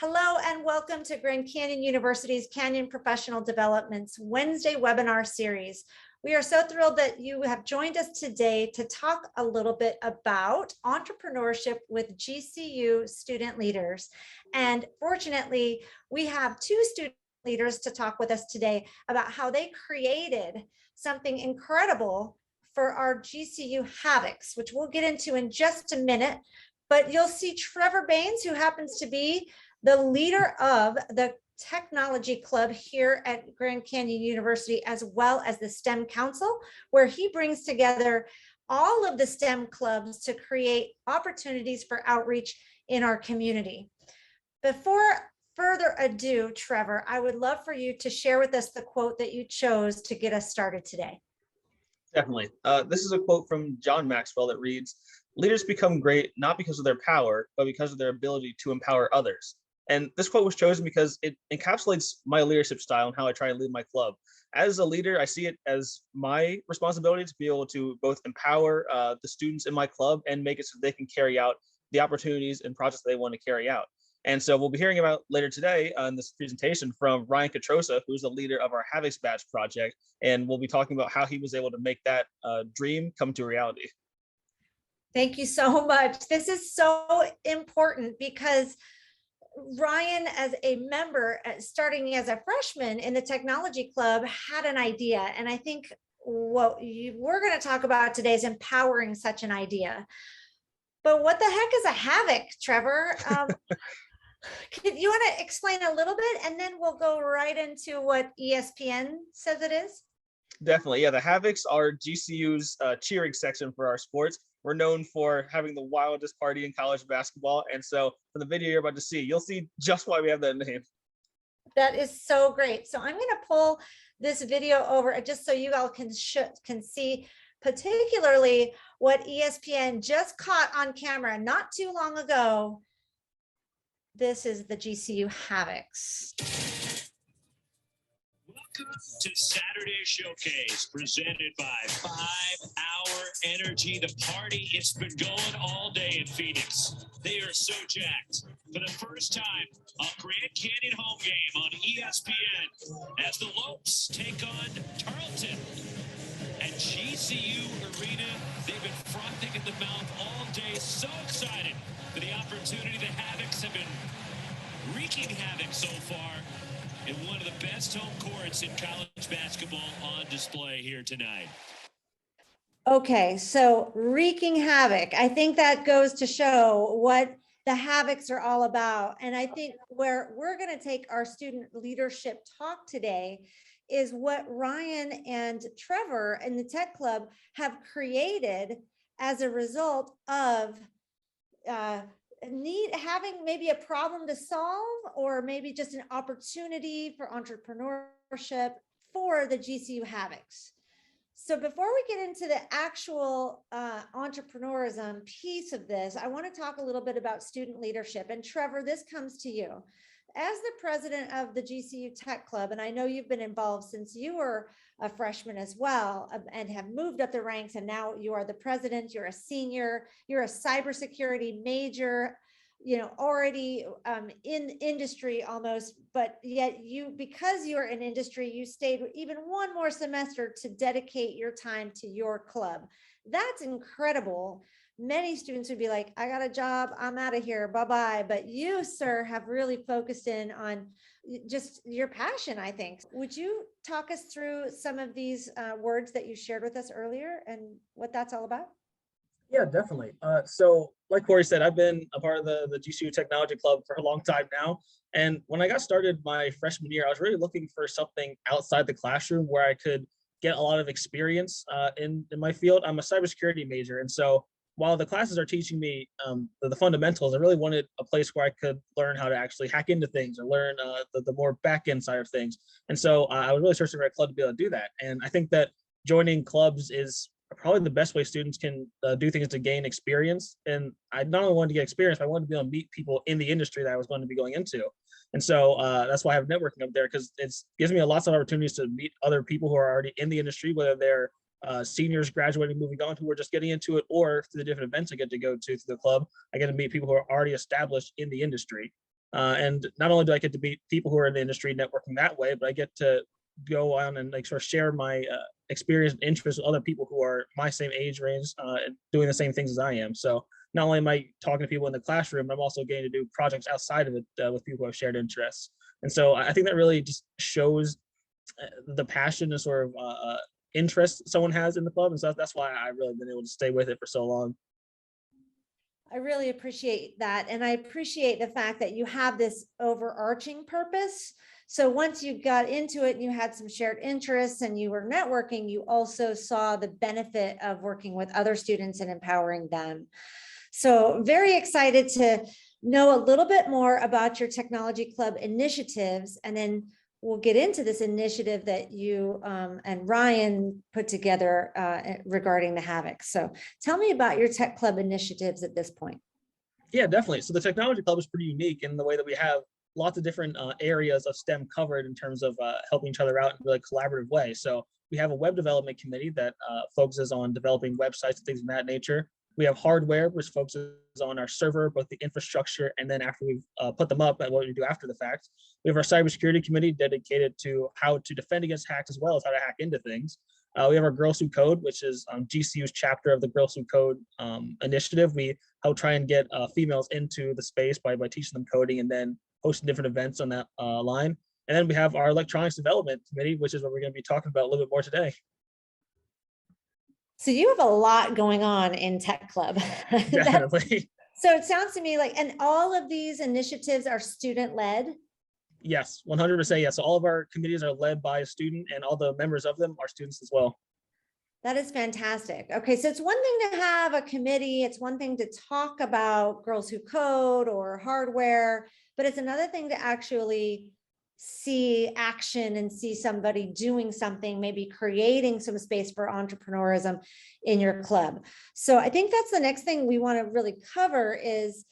Hello and welcome to Grand Canyon University's Canyon Professional Development's Wednesday webinar series. We are so thrilled that you have joined us today to talk a little bit about entrepreneurship with GCU student leaders. And fortunately, we have two student leaders to talk with us today about how they created something incredible for our GCU Havocs, which we'll get into in just a minute. But you'll see Trevor Baines, who happens to be the leader of the technology club here at Grand Canyon University, as well as the STEM Council, where he brings together all of the STEM clubs to create opportunities for outreach in our community. Before further ado, Trevor, I would love for you to share with us the quote that you chose to get us started today. Definitely. This is a quote from John Maxwell that reads, "Leaders become great not because of their power, but because of their ability to empower others." And this quote was chosen because it encapsulates my leadership style and how I try and lead my club. As a leader, I see it as my responsibility to be able to both empower the students in my club and make it so they can carry out the opportunities and projects they want to carry out. And so we'll be hearing about later today in this presentation from Ryan Katrosa, who's the leader of our Havocs Badge project. And we'll be talking about how he was able to make that dream come to reality. Thank you so much. This is so important because Ryan, as a member, starting as a freshman in the technology club, had an idea. And I think what we're going to talk about today is empowering such an idea. But what the heck is a havoc, Trevor? You want to explain a little bit, and then we'll go right into what ESPN says it is? Definitely. Yeah, the Havocs are GCU's cheering section for our sports. We're known for having the wildest party in college basketball. And so for the video you're about to see, you'll see just why we have that name. That is so great. So I'm going to pull this video over just so you all can see particularly what ESPN just caught on camera not too long ago. This is the GCU Havocs. Welcome to Saturday Showcase, presented by 5 Hour Energy. The party, it's been going all day in Phoenix. They are so jacked. For the first time, a Grand Canyon home game on ESPN as the Lopes take on Tarleton. At GCU Arena, they've been frothing at the mouth all day, so excited for the opportunity. The Havocs have been wreaking havoc so far in one of the best home courts in college basketball on display here tonight. Okay, so wreaking havoc. I think that goes to show what the Havocs are all about. And I think where we're going to take our student leadership talk today is what Ryan and Trevor in the Tech Club have created as a result of having maybe a problem to solve, or maybe just an opportunity for entrepreneurship for the GCU Havocs. So before we get into the actual entrepreneurism piece of this, I want to talk a little bit about student leadership. And Trevor, this comes to you. As the president of the GCU Tech Club, and I know you've been involved since you were a freshman as well, and have moved up the ranks, and now you are the president, you're a senior, you're a cybersecurity major, already in industry almost, but yet because you're in industry, you stayed even one more semester to dedicate your time to your club. That's incredible. Many students would be like, I got a job, I'm out of here, bye-bye. But you, sir, have really focused in on just your passion, I think. Would you talk us through some of these words that you shared with us earlier and what that's all about? Yeah, definitely. So like Corey said, I've been a part of the GCU Technology Club for a long time now. And when I got started my freshman year, I was really looking for something outside the classroom where I could get a lot of experience in my field. I'm a cybersecurity major. And so while the classes are teaching me the fundamentals, I really wanted a place where I could learn how to actually hack into things or learn the more back-end side of things. And so I was really searching for a club to be able to do that. And I think that joining clubs is probably the best way students can do things to gain experience. And I not only wanted to get experience, but I wanted to be able to meet people in the industry that I was going to be going into. And so that's why I have networking up there, because it gives me lots of opportunities to meet other people who are already in the industry, whether they're seniors graduating, moving on, who are just getting into it, or through the different events I get to go to through the club, I get to meet people who are already established in the industry. And not only do I get to meet people who are in the industry networking that way, but I get to go on and like sort of share my experience and interests with other people who are my same age range and doing the same things as I am. So not only am I talking to people in the classroom, but I'm also getting to do projects outside of it with people who have shared interests. And so I think that really just shows the passion and sort of interest someone has in the club. And so that's why I've really been able to stay with it for so long. I really appreciate that. And I appreciate the fact that you have this overarching purpose. So once you got into it and you had some shared interests and you were networking, you also saw the benefit of working with other students and empowering them. So very excited to know a little bit more about your technology club initiatives, and then we'll get into this initiative that you and Ryan put together regarding the Havocs. So tell me about your tech club initiatives at this point. Yeah, definitely. So the technology club is pretty unique in the way that we have lots of different areas of STEM covered in terms of helping each other out in a really collaborative way. So we have a web development committee that focuses on developing websites and things of that nature. We have hardware, which focuses on our server, both the infrastructure, and then after we've put them up and what we do after the fact. We have our cybersecurity committee dedicated to how to defend against hacks as well as how to hack into things. We have our Girls Who Code, which is GCU's chapter of the Girls Who Code initiative. We help try and get females into the space by teaching them coding and then hosting different events on that line. And then we have our electronics development committee, which is what we're going to be talking about a little bit more today. So you have a lot going on in Tech Club. Definitely. So it sounds to me like, and all of these initiatives are student-led? Yes, 100% yes. So all of our committees are led by a student, and all the members of them are students as well. That is fantastic. Okay, so it's one thing to have a committee. It's one thing to talk about Girls Who Code or hardware, but it's another thing to actually see action and see somebody doing something, maybe creating some space for entrepreneurism in your club. So I think that's the next thing we want to really cover is,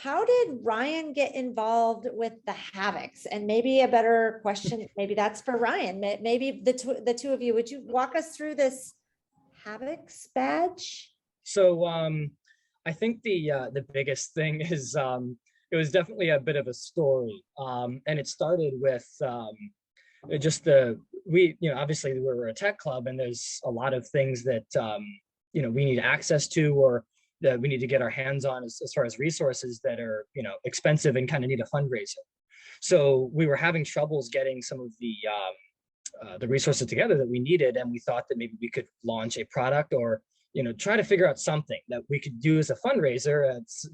how did Ryan get involved with the Havocs? And maybe a better question, maybe that's for Ryan. Maybe the two of you, would you walk us through this Havocs badge? So I think the biggest thing is it was definitely a bit of a story, and it started with just obviously we were a tech club, and there's a lot of things that we need access to, or that we need to get our hands on as far as resources that are expensive and kind of need a fundraiser. So we were having troubles getting some of the resources together that we needed, and we thought that maybe we could launch a product or try to figure out something that we could do as a fundraiser. It's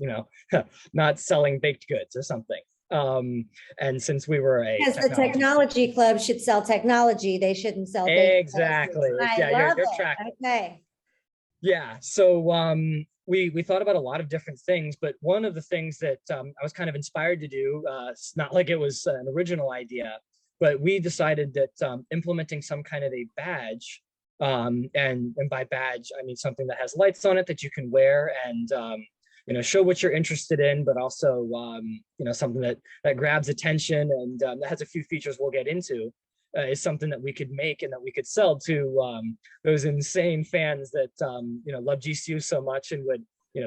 not selling baked goods or something. And since we were because the technology club should sell technology, they shouldn't sell baked goods. Exactly. Yeah, you're tracking. Okay. Yeah. So we thought about a lot of different things, but one of the things that I was kind of inspired to do, it's not like it was an original idea, but we decided that implementing some kind of a badge, and by badge, I mean something that has lights on it that you can wear and show what you're interested in, but also something that grabs attention and that has a few features we'll get into, is something that we could make and that we could sell to those insane fans that love GCU so much and would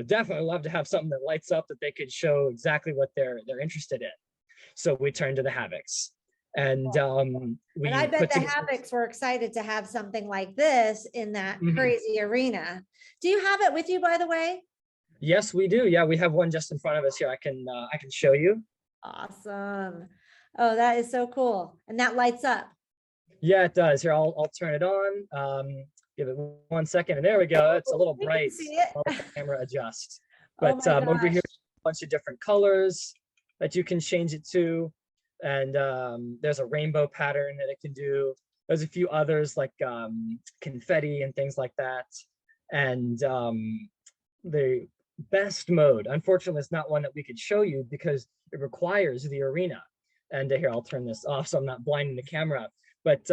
definitely love to have something that lights up that they could show exactly what they're interested in. So we turned to the Havocs. And I bet the Havocs were excited to have something like this in that crazy arena. Do you have it with you, by the way? Yes, we do. Yeah, we have one just in front of us here. I can show you. Awesome. Oh, that is so cool. And that lights up. Yeah, it does. Here, I'll turn it on. Give it 1 second, and there we go. It's a little bright. See it. I'll let the camera adjust. But over here, a bunch of different colors that you can change it to. And there's a rainbow pattern that it can do. There's a few others like confetti and things like that. And the best mode, unfortunately, it's not one that we could show you because it requires the arena. And here, I'll turn this off so I'm not blinding the camera. But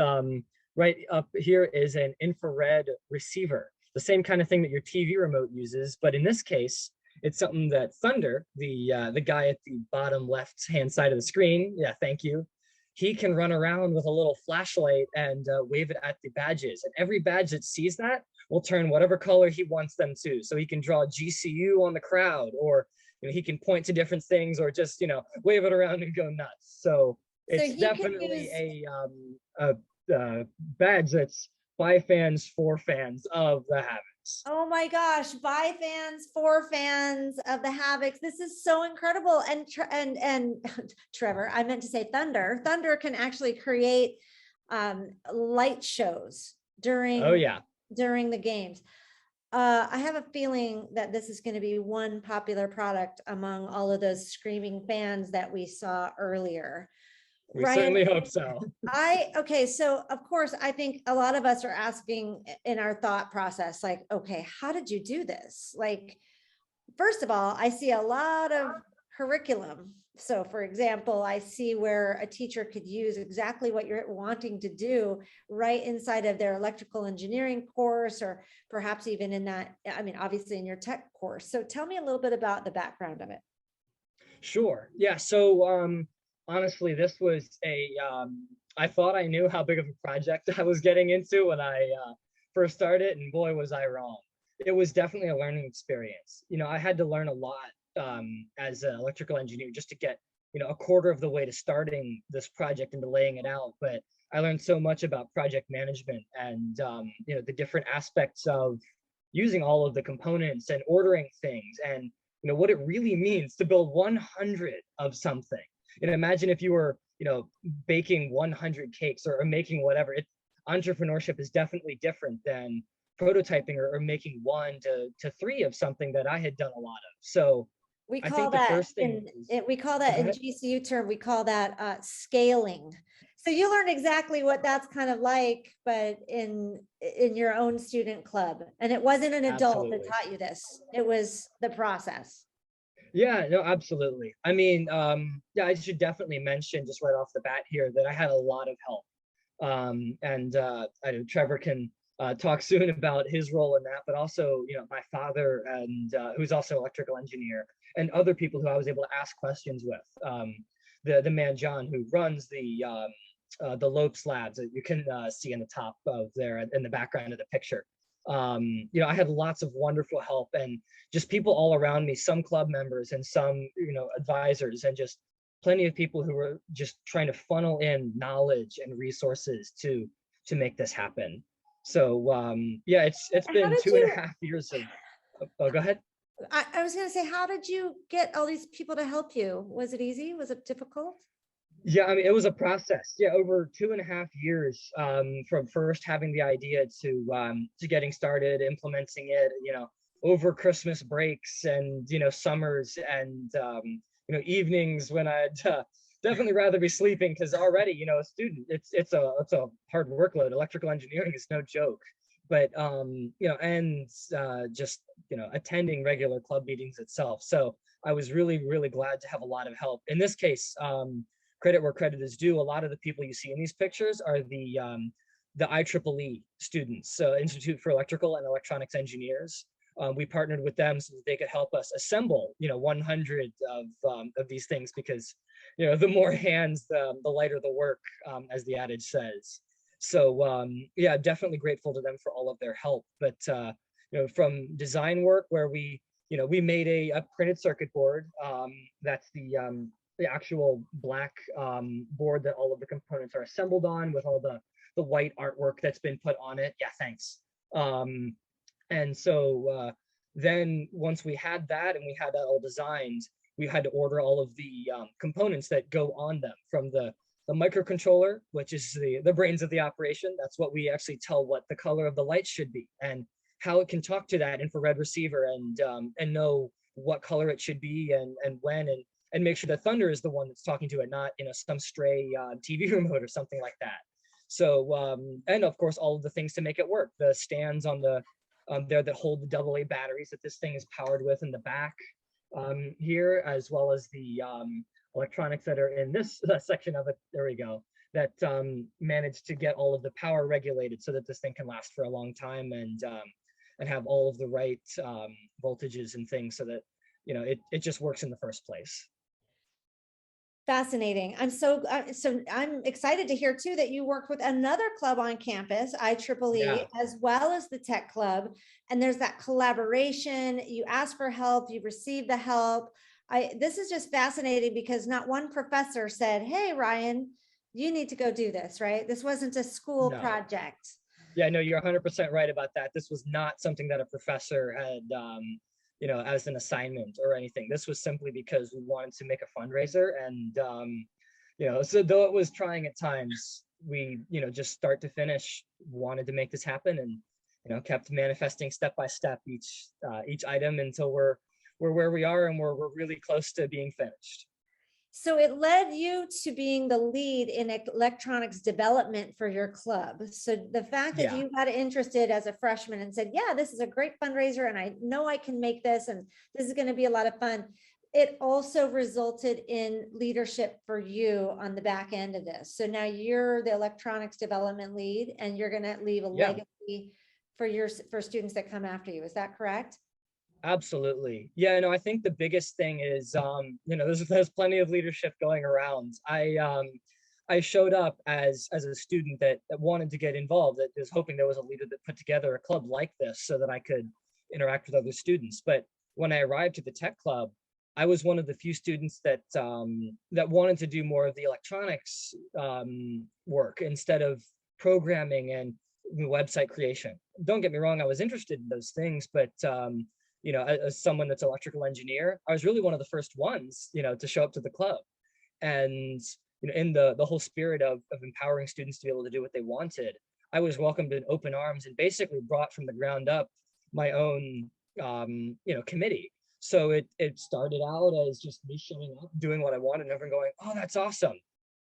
right up here is an infrared receiver, the same kind of thing that your TV remote uses. But in this case, it's something that Thunder, the guy at the bottom left-hand side of the screen, yeah, thank you, he can run around with a little flashlight and wave it at the badges. And every badge that sees that will turn whatever color he wants them to. So he can draw GCU on the crowd, or he can point to different things or just, wave it around and go nuts. So So it's he can definitely use, a badge that's by fans for fans of the Havocs. oh my gosh, by fans, for fans of the Havocs. This is so incredible. And Trevor, I meant to say Thunder. Thunder can actually create light shows Oh yeah. during the games. I have a feeling that this is going to be one popular product among all of those screaming fans that we saw earlier. We Ryan, certainly hope so. okay, so of course, I think a lot of us are asking in our thought process, like, okay, how did you do this? Like, first of all, I see a lot of curriculum. So for example, I see where a teacher could use exactly what you're wanting to do right inside of their electrical engineering course, or perhaps even in that, I mean, obviously in your tech course. So tell me a little bit about the background of it. Sure. Yeah. So honestly, this was I thought I knew how big of a project I was getting into when I first started, and boy, was I wrong. It was definitely a learning experience. I had to learn a lot as an electrical engineer just to get, a quarter of the way to starting this project and to laying it out. But I learned so much about project management and, the different aspects of using all of the components and ordering things and, what it really means to build 100 of something. Imagine if you were, baking 100 cakes or making whatever. Entrepreneurship is definitely different than prototyping or making 1 to 3 of something that I had done a lot of. So We I call think the that first thing we call that in GCU term, we call that scaling. So you learned exactly what that's kind of like, but in your own student club. And it wasn't an adult that taught you this. It was the process. Yeah, no, absolutely. I mean, yeah, I should definitely mention just right off the bat here that I had a lot of help. And I know Trevor can talk soon about his role in that, but also, my father and who's also an electrical engineer, and other people who I was able to ask questions with. The man John, who runs the Lopes Labs that you can see in the top of there in the background of the picture. I had lots of wonderful help and just people all around me, some club members and some, advisors, and just plenty of people who were just trying to funnel in knowledge and resources to make this happen. So yeah, it's been 2.5 years of, oh, go ahead. I was going to say, how did you get all these people to help you? Was it easy? Was it difficult? Yeah, I mean, it was a process. Yeah, over 2.5 years from first having the idea to getting started, implementing it, over Christmas breaks and, summers and, evenings when I'd definitely rather be sleeping because already, a student, it's a hard workload. Electrical engineering is no joke. But, and just, attending regular club meetings itself. So I was really, really glad to have a lot of help. In this case, credit where credit is due. A lot of the people you see in these pictures are the IEEE students, so Institute for Electrical and Electronics Engineers. We partnered with them so that they could help us assemble, 100 of these things because, the more hands, the lighter the work, as the adage says. So yeah, definitely grateful to them for all of their help. But from design work where we made a printed circuit board. That's the actual black board that all of the components are assembled on with all the white artwork that's been put on it. Yeah, thanks. And so then once we had that and we had that all designed, we had to order all of the components that go on them, from the microcontroller, which is the brains of the operation. That's what we actually tell what the color of the light should be and how it can talk to that infrared receiver and know what color it should be and when, and make sure that Thunder is the one that's talking to it, not some stray TV remote or something like that. So and of course all of the things to make it work, the stands on the there that hold the AA batteries that this thing is powered with in the back here, as well as the electronics that are in this section of it. There we go. That managed to get all of the power regulated so that this thing can last for a long time and have all of the right voltages and things so that it just works in the first place. Fascinating. I'm excited to hear too that you worked with another club on campus, IEEE, Yeah. as well as the Tech Club. And there's that collaboration. You ask for help, you receive the help. this is just fascinating because not one professor said, hey, Ryan, you need to go do this, right? This wasn't a school No. project. Yeah, no, you're 100% right about that. This was not something that a professor had, you know, as an assignment or anything. This was simply because we wanted to make a fundraiser. And, you know, so though it was trying at times, we, you know, just start to finish, wanted to make this happen, and, you know, kept manifesting step by step each item until we're where we are, and we're really close to being finished. So it led you to being the lead in electronics development for your club. So the fact that you got interested as a freshman and said, yeah, this is a great fundraiser and I know I can make this and this is going to be a lot of fun. It also resulted in leadership for you on the back end of this. So now you're the electronics development lead and you're going to leave a legacy for students that come after you. Is that correct? Absolutely. Yeah, no, I think the biggest thing is, you know, there's plenty of leadership going around. I showed up as a student that wanted to get involved, that was hoping there was a leader that put together a club like this so that I could interact with other students. But when I arrived at the tech club, I was one of the few students that that wanted to do more of the electronics work instead of programming and website creation. Don't get me wrong, I was interested in those things, but you know, as someone that's an electrical engineer, I was really one of the first ones, you know, to show up to the club. And, you know, in the whole spirit of empowering students to be able to do what they wanted, I was welcomed in open arms and basically brought from the ground up my own, you know, committee. So it started out as just me showing up, doing what I wanted, and everyone going, oh, that's awesome.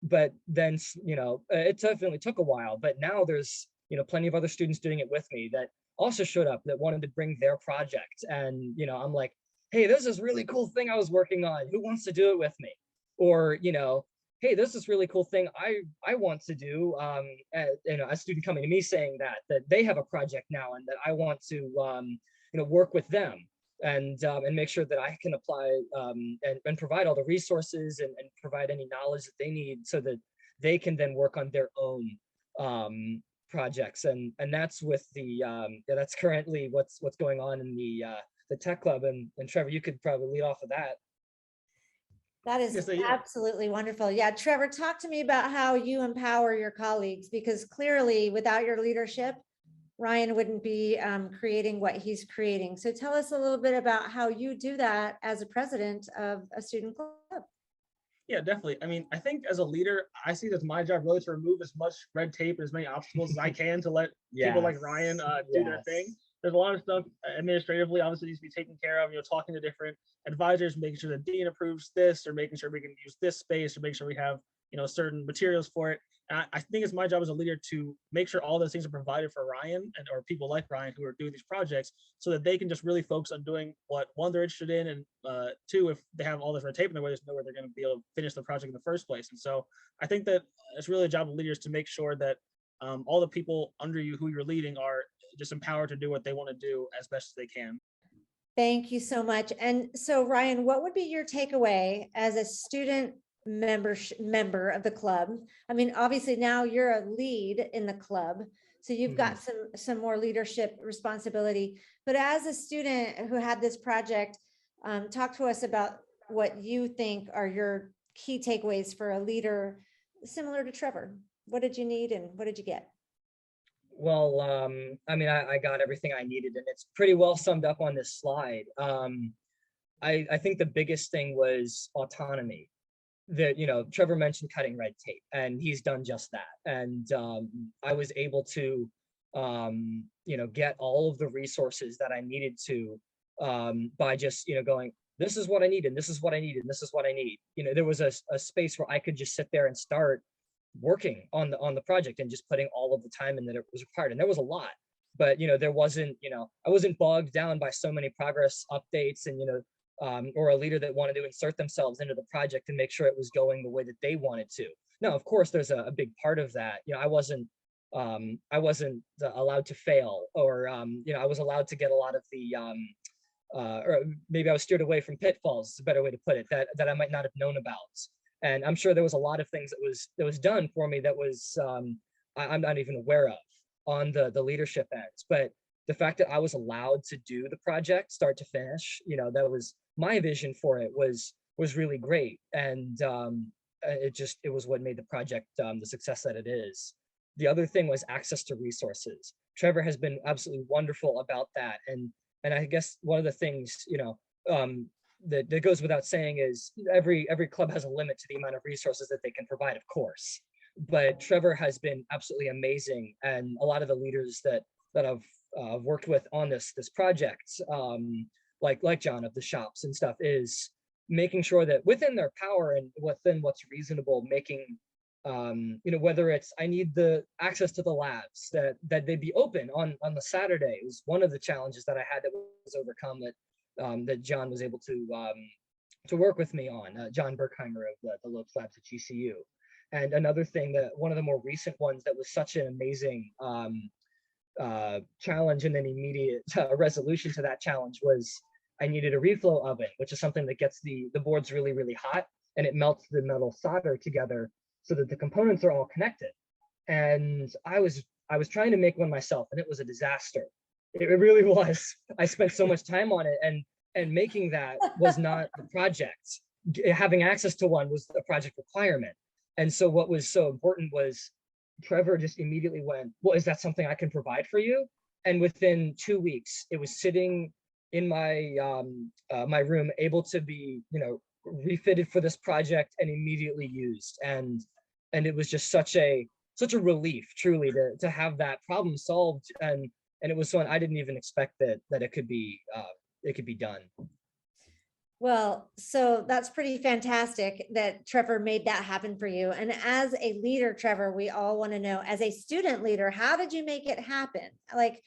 But then, you know, it definitely took a while, but now there's, you know, plenty of other students doing it with me that also showed up that wanted to bring their project. And, you know, I'm like, hey, there's this really cool thing I was working on. Who wants to do it with me? Or, you know, hey, there's this really cool thing I want to do. You know, a student coming to me saying that they have a project now and that I want to, you know, work with them and make sure that I can apply and provide all the resources and provide any knowledge that they need so that they can then work on their own projects. And that's with the yeah, that's currently what's going on in the tech club. And Trevor, you could probably lead off of that. That is absolutely wonderful. Yeah, Trevor, talk to me about how you empower your colleagues, because clearly without your leadership, Ryan wouldn't be creating what he's creating. So tell us a little bit about how you do that as a president of a student club. Yeah, definitely. I mean, I think as a leader, I see that's my job really to remove as much red tape, as many obstacles as I can to let people like Ryan do their thing. There's a lot of stuff administratively, obviously, needs to be taken care of. You know, talking to different advisors, making sure the dean approves this, or making sure we can use this space, or make sure we have, you know, certain materials for it. And I think it's my job as a leader to make sure all those things are provided for Ryan and or people like Ryan who are doing these projects, so that they can just really focus on doing what, one, they're interested in, and two, if they have all this red tape in their way, there's no way they're going to be able to finish the project in the first place. And so I think that it's really a job of leaders to make sure that all the people under you who you're leading are just empowered to do what they want to do as best as they can. Thank you so much. And so Ryan, what would be your takeaway as a student member of the club? I mean, obviously now you're a lead in the club, so you've got some more leadership responsibility, but as a student who had this project, talk to us about what you think are your key takeaways for a leader similar to Trevor. What did you need and what did you get? Well, I mean, I got everything I needed, and it's pretty well summed up on this slide. I think the biggest thing was autonomy. That, you know, Trevor mentioned cutting red tape, and he's done just that. And I was able to, you know, get all of the resources that I needed to by just, you know, going, this is what I need, and this is what I need, and this is what I need. You know, there was a space where I could just sit there and start working on the project and just putting all of the time in that it was required. And there was a lot, but, you know, there wasn't, you know, I wasn't bogged down by so many progress updates and, you know, or a leader that wanted to insert themselves into the project and make sure it was going the way that they wanted to. Now, of course, there's a big part of that. You know, I wasn't allowed to fail, or, you know, I was allowed to get a lot of the, or maybe I was steered away from pitfalls, is a better way to put it, that I might not have known about. And I'm sure there was a lot of things that was done for me that was I'm not even aware of on the leadership ends. But the fact that I was allowed to do the project start to finish, you know, that was my vision for it was really great. And it was what made the project the success that it is. The other thing was access to resources. Trevor has been absolutely wonderful about that. And I guess one of the things, that goes without saying is every club has a limit to the amount of resources that they can provide, of course. But Trevor has been absolutely amazing. And a lot of the leaders that I've worked with on this project, like John of the shops and stuff, is making sure that within their power and within what's reasonable, making whether it's I need the access to the labs, that they be open on the Saturday. It was one of the challenges that I had that was overcome, that John was able to work with me on, John Berkheimer of the Lopes Labs at GCU. And another thing, that one of the more recent ones that was such an amazing challenge and an immediate resolution to that challenge was I needed a reflow oven, which is something that gets the boards really, really hot, and it melts the metal solder together so that the components are all connected. And I was trying to make one myself, and it was a disaster. It really was. I spent so much time on it, and making that was not the project. Having access to one was a project requirement. And so what was so important was Trevor just immediately went, well, is that something I can provide for you? And within 2 weeks, it was sitting in my my room, able to be, refitted for this project and immediately used. And it was just such a relief, truly, to have that problem solved. And it was something I didn't even expect that it could be done. Well, so that's pretty fantastic that Trevor made that happen for you. And as a leader, Trevor, we all want to know, as a student leader, how did you make it happen? Like,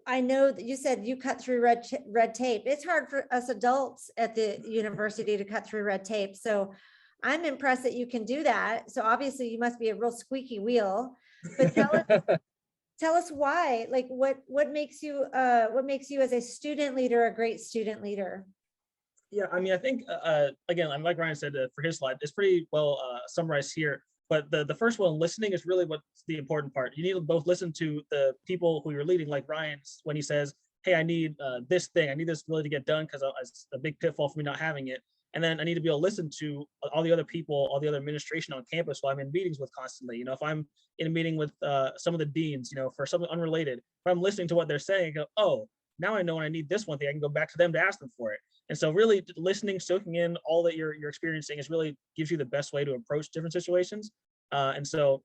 I know that you said you cut through red tape. It's hard for us adults at the university to cut through red tape. So I'm impressed that you can do that. So obviously you must be a real squeaky wheel, but tell us why, like what makes you as a student leader, a great student leader? Yeah, I mean, I think, again, like Ryan said, for his slide, it's pretty well summarized here. But the first one, listening, is really what's the important part. You need to both listen to the people who you're leading, like Ryan, when he says, hey, I need this thing. I need this really to get done because it's a big pitfall for me not having it. And then I need to be able to listen to all the other people, all the other administration on campus who I'm in meetings with constantly. If I'm in a meeting with some of the deans, for something unrelated, if I'm listening to what they're saying, I go, oh, now I know when I need this one thing, I can go back to them to ask them for it. And so really listening, soaking in all that you're experiencing is really gives you the best way to approach different situations. And so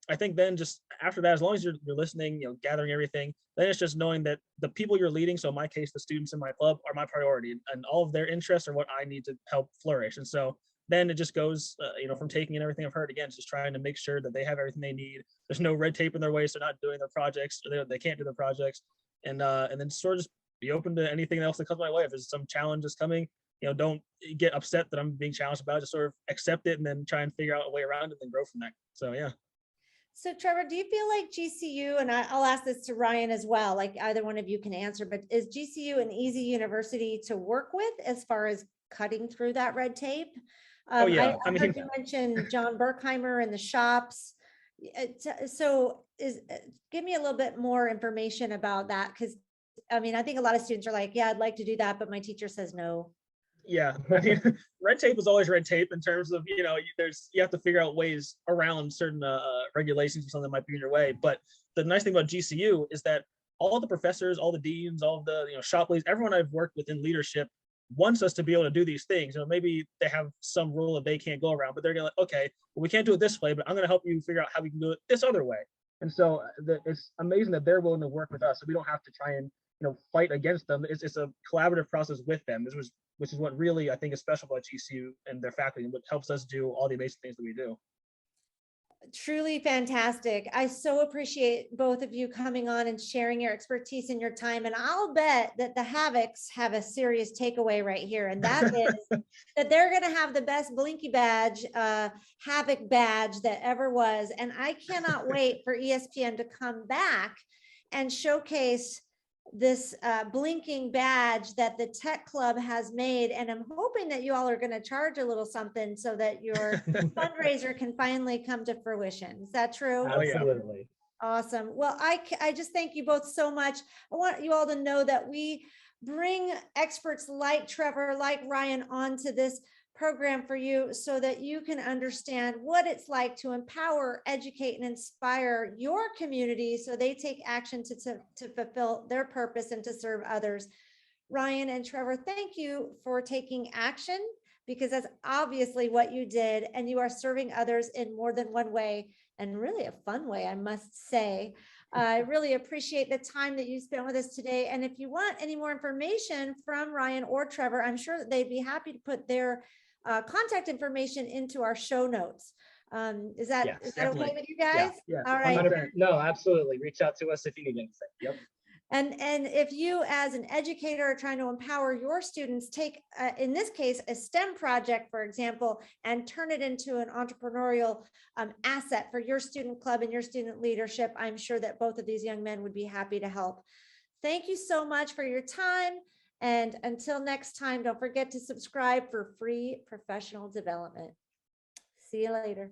I think then just after that, as long as you're listening, gathering everything, then it's just knowing that the people you're leading, so in my case, the students in my club, are my priority, and all of their interests are what I need to help flourish. And so then it just goes, from taking in everything I've heard, again, just trying to make sure that they have everything they need. There's no red tape in their way, so they're not doing their projects, or they can't do their projects. And then sort of just be open to anything else that comes my way. If there's some challenge that's coming, don't get upset that I'm being challenged about it. Just sort of accept it and then try and figure out a way around it and grow from there. So, yeah. So Trevor, do you feel like GCU, and I'll ask this to Ryan as well, like either one of you can answer, but is GCU an easy university to work with as far as cutting through that red tape? Oh, yeah. I heard you mentioned John Berkheimer and the shops. So give me a little bit more information about that, because I mean, I think a lot of students are like, yeah, I'd like to do that, but my teacher says no. Yeah, I mean, red tape is always red tape in terms of, you have to figure out ways around certain regulations or something that might be in your way. But the nice thing about GCU is that all the professors, all the deans, all the shop leads, everyone I've worked with in leadership wants us to be able to do these things. Maybe they have some rule that they can't go around, but they're gonna okay, well, we can't do it this way, but I'm gonna help you figure out how we can do it this other way. And so it's amazing that they're willing to work with us, so we don't have to try and fight against them. It's a collaborative process with them, which is what really I think is special about GCU and their faculty, and what helps us do all the amazing things that we do. Truly fantastic. I so appreciate both of you coming on and sharing your expertise and your time. And I'll bet that the Havocs have a serious takeaway right here. And that is that they're going to have the best Blinky badge, Havoc badge that ever was. And I cannot wait for ESPN to come back and showcase this blinking badge that the Tech Club has made. And I'm hoping that you all are going to charge a little something so that your fundraiser can finally come to fruition. Is that true? Absolutely. Awesome. Well, I just thank you both so much. I want you all to know that we bring experts like Trevor, like Ryan onto this program for you so that you can understand what it's like to empower, educate, and inspire your community so they take action to fulfill their purpose and to serve others. Ryan and Trevor, thank you for taking action, because that's obviously what you did, and you are serving others in more than one way, and really a fun way, I must say. I really appreciate the time that you spent with us today. And if you want any more information from Ryan or Trevor, I'm sure that they'd be happy to put their contact information into our show notes. Is that okay with you guys? Yeah. All right. 100%. No, absolutely. Reach out to us if you need anything. Yep. And if you as an educator are trying to empower your students, take in this case a STEM project, for example, and turn it into an entrepreneurial asset for your student club and your student leadership, I'm sure that both of these young men would be happy to help. Thank you so much for your time. And until next time, don't forget to subscribe for free professional development. See you later.